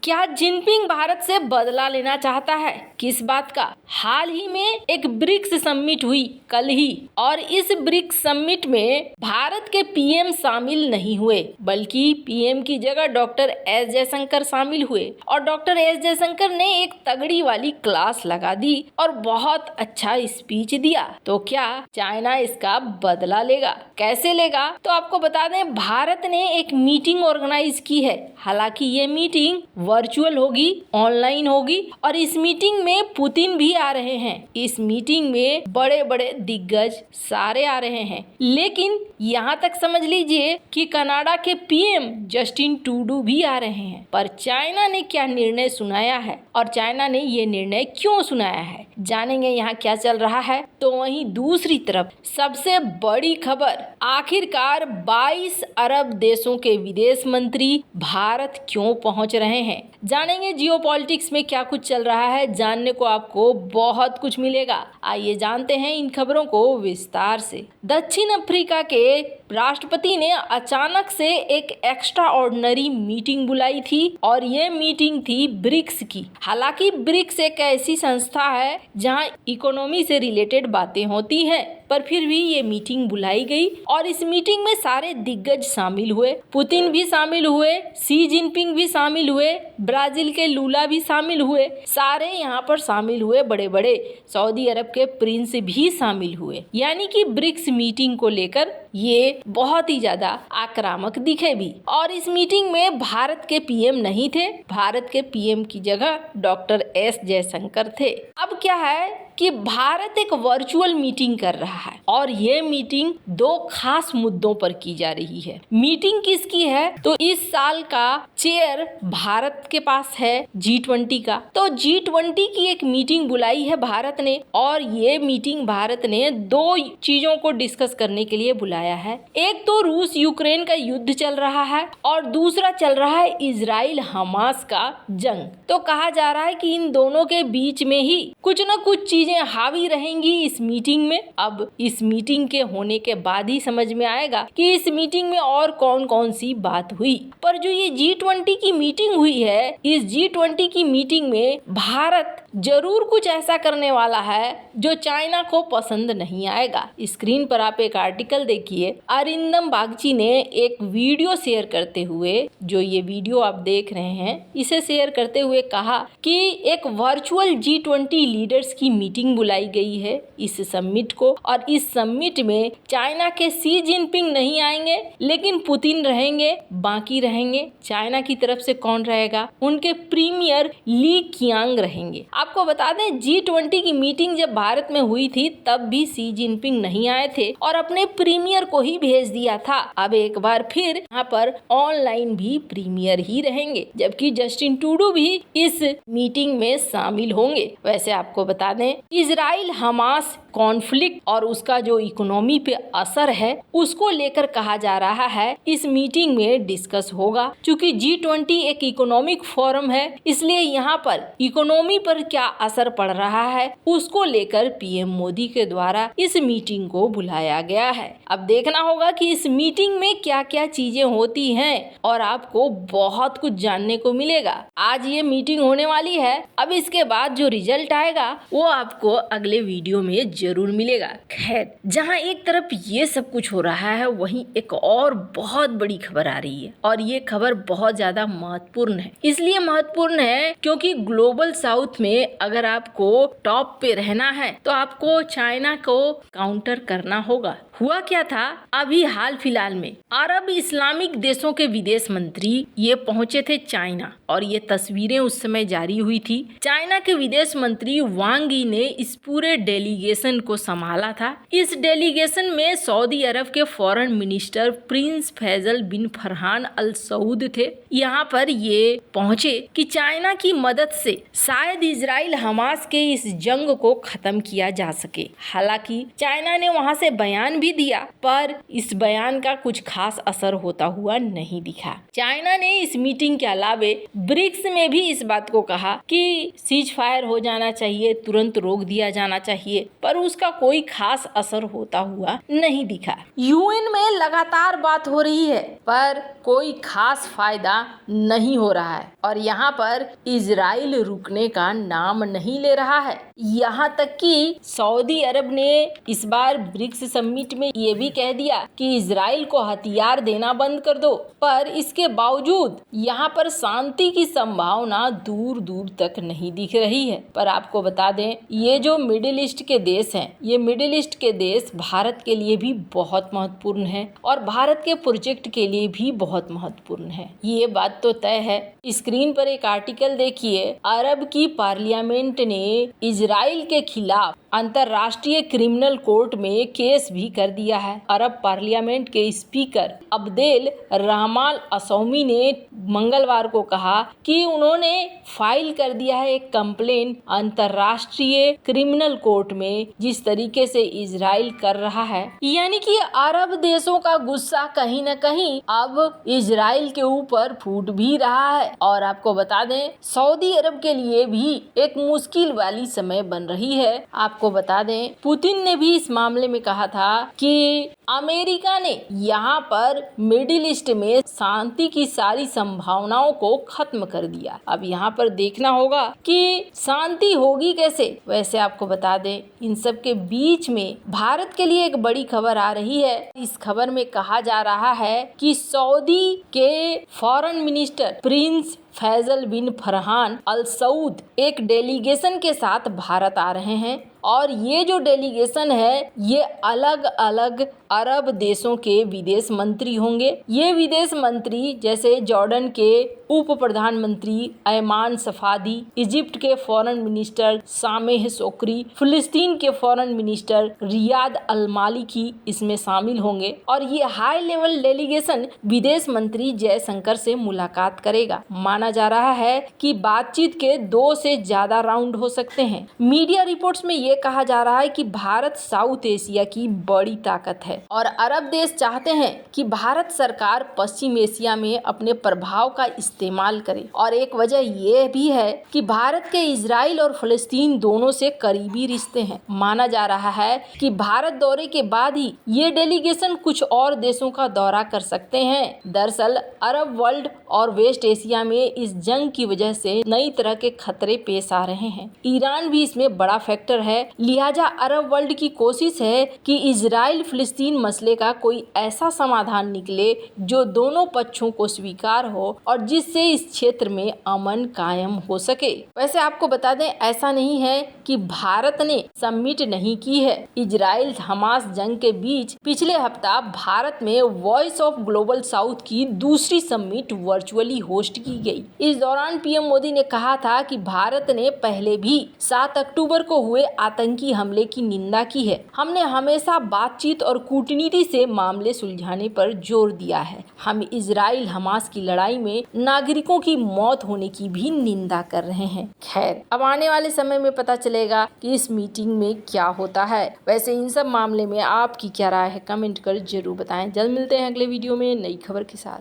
क्या जिनपिंग भारत से बदला लेना चाहता है? किस बात का? हाल ही में एक ब्रिक्स समिट हुई कल ही, और इस ब्रिक्स समिट में भारत के पीएम शामिल नहीं हुए, बल्कि पीएम की जगह डॉक्टर एस जयशंकर शामिल हुए। और डॉक्टर एस जयशंकर ने एक तगड़ी वाली क्लास लगा दी और बहुत अच्छा स्पीच दिया। तो क्या चाइना इसका बदला लेगा? कैसे लेगा? तो आपको बता दें, भारत ने एक मीटिंग ऑर्गेनाइज की है। हालांकि ये मीटिंग वर्चुअल होगी, ऑनलाइन होगी, और इस मीटिंग में पुतिन भी आ रहे हैं। इस मीटिंग में बड़े बड़े दिग्गज सारे आ रहे हैं। लेकिन यहाँ तक समझ लीजिए कि कनाडा के पीएम जस्टिन ट्रूडो भी आ रहे हैं। पर चाइना ने क्या निर्णय सुनाया है और चाइना ने ये निर्णय क्यों सुनाया है, जानेंगे यहाँ क्या चल रहा है। तो वहीं दूसरी तरफ सबसे बड़ी खबर, आखिरकार 22 अरब देशों के विदेश मंत्री भारत क्यों पहुंच रहे हैं। जानेंगे जियोपॉलिटिक्स में क्या कुछ चल रहा है, जानने को आपको बहुत कुछ मिलेगा। आइए जानते हैं इन खबरों को विस्तार से। दक्षिण अफ्रीका के राष्ट्रपति ने अचानक से एक एक्स्ट्रा ऑर्डिनरी मीटिंग बुलाई थी, और ये मीटिंग थी ब्रिक्स की। हालांकि ब्रिक्स एक ऐसी संस्था है जहां इकोनॉमी से रिलेटेड बातें होती हैं, पर फिर भी ये मीटिंग बुलाई गई और इस मीटिंग में सारे दिग्गज शामिल हुए। पुतिन भी शामिल हुए, शी जिनपिंग भी शामिल हुए, ब्राजील के लूला भी शामिल हुए। सारे यहाँ पर शामिल हुए, बड़े बड़े सऊदी अरब के प्रिंस भी शामिल हुए। यानी कि ब्रिक्स मीटिंग को लेकर ये बहुत ही ज्यादा आक्रामक दिखे भी। और इस मीटिंग में भारत के पीएम नहीं थे, भारत के पीएम की जगह डॉक्टर एस जयशंकर थे। अब क्या है कि भारत एक वर्चुअल मीटिंग कर रहा है, और ये मीटिंग दो खास मुद्दों पर की जा रही है। मीटिंग किसकी है? तो इस साल का चेयर भारत के पास है G20 का। तो G20 की एक मीटिंग बुलाई है भारत ने, और ये मीटिंग भारत ने दो चीजों को डिस्कस करने के लिए बुलाया है। एक तो रूस यूक्रेन का युद्ध चल रहा है, और दूसरा चल रहा है इजराइल हमास का जंग। तो कहा जा रहा है कि इन दोनों के बीच में ही कुछ न कुछ चीजें हावी रहेंगी इस मीटिंग में। अब इस मीटिंग के होने के बाद ही समझ में आएगा कि इस मीटिंग में और कौन कौन सी बात हुई। पर जो ये G20 की मीटिंग हुई है, इस G20 की मीटिंग में भारत जरूर कुछ ऐसा करने वाला है जो चाइना को पसंद नहीं आएगा। स्क्रीन पर आप एक आर्टिकल देखिए। अरिंदम बागची ने एक वीडियो शेयर करते हुए, जो ये वीडियो आप देख रहे हैं, इसे शेयर करते हुए कहा कि एक वर्चुअल G20 लीडर्स की मीटिंग बुलाई गई है इस समिट को, और इस समिट में चाइना के शी जिनपिंग नहीं आएंगे, लेकिन पुतिन रहेंगे। बाकी रहेंगे चाइना की तरफ से कौन रहेगा? उनके प्रीमियर ली कियांग रहेंगे। आपको बता दें, G20 की मीटिंग जब भारत में हुई थी तब भी शी जिनपिंग नहीं आए थे और अपने प्रीमियर को ही भेज दिया था। अब एक बार फिर यहाँ पर ऑनलाइन भी प्रीमियर ही रहेंगे, जबकि जस्टिन ट्रूडो भी इस मीटिंग में शामिल होंगे। वैसे आपको बता दें, इजराइल हमास कॉन्फ्लिक्ट और उसका जो इकोनॉमी पे असर है, उसको लेकर कहा जा रहा है इस मीटिंग में डिस्कस होगा। चूंकि G20 एक इकोनॉमिक फोरम है, इसलिए यहाँ पर इकोनॉमी पर क्या असर पड़ रहा है उसको लेकर पीएम मोदी के द्वारा इस मीटिंग को बुलाया गया है। अब देखना होगा कि इस मीटिंग में क्या क्या चीजें होती हैं, और आपको बहुत कुछ जानने को मिलेगा। आज ये मीटिंग होने वाली है, अब इसके बाद जो रिजल्ट आएगा वो आपको अगले वीडियो में जरूर मिलेगा। खैर, जहां एक तरफ ये सब कुछ हो रहा है, वहीं एक और बहुत बड़ी खबर आ रही है, और ये खबर बहुत ज्यादा महत्वपूर्ण है। इसलिए महत्वपूर्ण है क्योंकि ग्लोबल साउथ में अगर आपको टॉप पे रहना है तो आपको चाइना को काउंटर करना होगा। हुआ क्या था, अभी हाल फिलहाल में अरब इस्लामिक देशों के विदेश मंत्री ये पहुंचे थे चाइना, और ये तस्वीरें उस समय जारी हुई थी। चाइना के विदेश मंत्री वांग यी ने इस पूरे डेलीगेशन को संभाला था। इस डेलीगेशन में सऊदी अरब के फॉरेन मिनिस्टर प्रिंस फैजल बिन फरहान अल सऊद थे। यहाँ पर ये पहुंचे कि चाइना की मदद से शायद इजराइल हमास के इस जंग को खत्म किया जा सके। हालांकि चाइना ने वहां से बयान भी दिया, पर इस बयान का कुछ खास असर होता हुआ नहीं दिखा। चाइना ने इस मीटिंग के अलावे ब्रिक्स में भी इस बात को कहा कि सीज फायर हो जाना चाहिए, तुरंत रोक दिया जाना चाहिए, पर उसका कोई खास असर होता हुआ नहीं दिखा। यूएन में लगातार बात हो रही है पर कोई खास फायदा नहीं हो रहा है और यहाँ पर इजराइल रुकने का नाम नहीं ले रहा है। यहाँ तक कि सऊदी अरब ने इस बार ब्रिक्स समिट में ये भी कह दिया कि इजराइल को हथियार देना बंद कर दो, पर इसके बावजूद यहाँ पर शांति की संभावना दूर दूर तक नहीं दिख रही है। पर आपको बता दें, ये जो मिडिल ईस्ट के देश हैं, ये मिडिल ईस्ट के देश भारत के लिए भी बहुत महत्वपूर्ण है और भारत के प्रोजेक्ट के लिए भी बहुत महत्वपूर्ण है। ये बात तो तय है। स्क्रीन पर एक आर्टिकल देखिए। अरब की पार्लियामेंट ने इजराइल के खिलाफ अंतर्राष्ट्रीय क्रिमिनल कोर्ट में केस भी कर दिया है। अरब पार्लियामेंट के स्पीकर अब्देल रहमान असौमी ने मंगलवार को कहा कि उन्होंने फाइल कर दिया है एक कंप्लेन अंतर्राष्ट्रीय क्रिमिनल कोर्ट में जिस तरीके से इजराइल कर रहा है। यानी कि अरब देशों का गुस्सा कहीं न कहीं अब इजराइल के ऊपर फूट भी रहा है। और आपको बता दें, सऊदी अरब के लिए भी एक मुश्किल वाली समय बन रही है। आपको बता दें, पुतिन ने भी इस मामले में कहा था कि अमेरिका ने यहाँ पर मिडिल ईस्ट में शांति की सारी संभावनाओं को खत्म कर दिया। अब यहाँ पर देखना होगा कि शांति होगी कैसे। वैसे आपको बता दें, इन सब के बीच में भारत के लिए एक बड़ी खबर आ रही है। इस खबर में कहा जा रहा है कि सऊदी के फॉरेन मिनिस्टर प्रिंस फैजल बिन फरहान अल सऊद एक डेलीगेशन के साथ भारत आ रहे हैं और ये जो डेलीगेशन है ये अलग अलग अरब देशों के विदेश मंत्री होंगे। ये विदेश मंत्री जैसे जॉर्डन के उप प्रधानमंत्री ऐमान सफादी, इजिप्ट के फॉरेन मिनिस्टर सामेह शोकरी, फिलिस्तीन के फॉरेन मिनिस्टर रियाद अल मालिकी इसमें शामिल होंगे और ये हाई लेवल डेलीगेशन विदेश मंत्री जयशंकर से मुलाकात करेगा। माना जा रहा है कि बातचीत के 2 से ज्यादा राउंड हो सकते हैं। मीडिया रिपोर्ट्स में ये कहा जा रहा है कि भारत साउथ एशिया की बड़ी ताकत है और अरब देश चाहते हैं कि भारत सरकार पश्चिम एशिया में अपने प्रभाव का इस्तेमाल करे। और एक वजह यह भी है कि भारत के इजराइल और फिलिस्तीन दोनों से करीबी रिश्ते हैं। माना जा रहा है कि भारत दौरे के बाद ही ये डेलीगेशन कुछ और देशों का दौरा कर सकते हैं। दरअसल अरब वर्ल्ड और वेस्ट एशिया में इस जंग की वजह से नई तरह के खतरे पेश आ रहे हैं। ईरान भी इसमें बड़ा फैक्टर है। लिहाजा अरब वर्ल्ड की कोशिश है कि इजराइल फिलिस्तीन मसले का कोई ऐसा समाधान निकले जो दोनों पक्षों को स्वीकार हो और जिससे इस क्षेत्र में अमन कायम हो सके। वैसे आपको बता दें, ऐसा नहीं है कि भारत ने समिट नहीं की है। इजराइल हमास जंग के बीच पिछले हफ्ता भारत में वॉइस ऑफ ग्लोबल साउथ की दूसरी समिट वर्चुअली होस्ट की गई। इस दौरान पीएम मोदी ने कहा था कि भारत ने पहले भी 7 अक्टूबर को हुए आतंकी हमले की निंदा की है। हमने हमेशा बातचीत और कूटनीति से मामले सुलझाने पर जोर दिया है। हम इजराइल हमास की लड़ाई में नागरिकों की मौत होने की भी निंदा कर रहे हैं। खैर, अब आने वाले समय में पता चलेगा कि इस मीटिंग में क्या होता है। वैसे इन सब मामले में आपकी क्या राय है, कमेंट कर जरूर बताएं। जल्द मिलते हैं अगले वीडियो में नई खबर के साथ।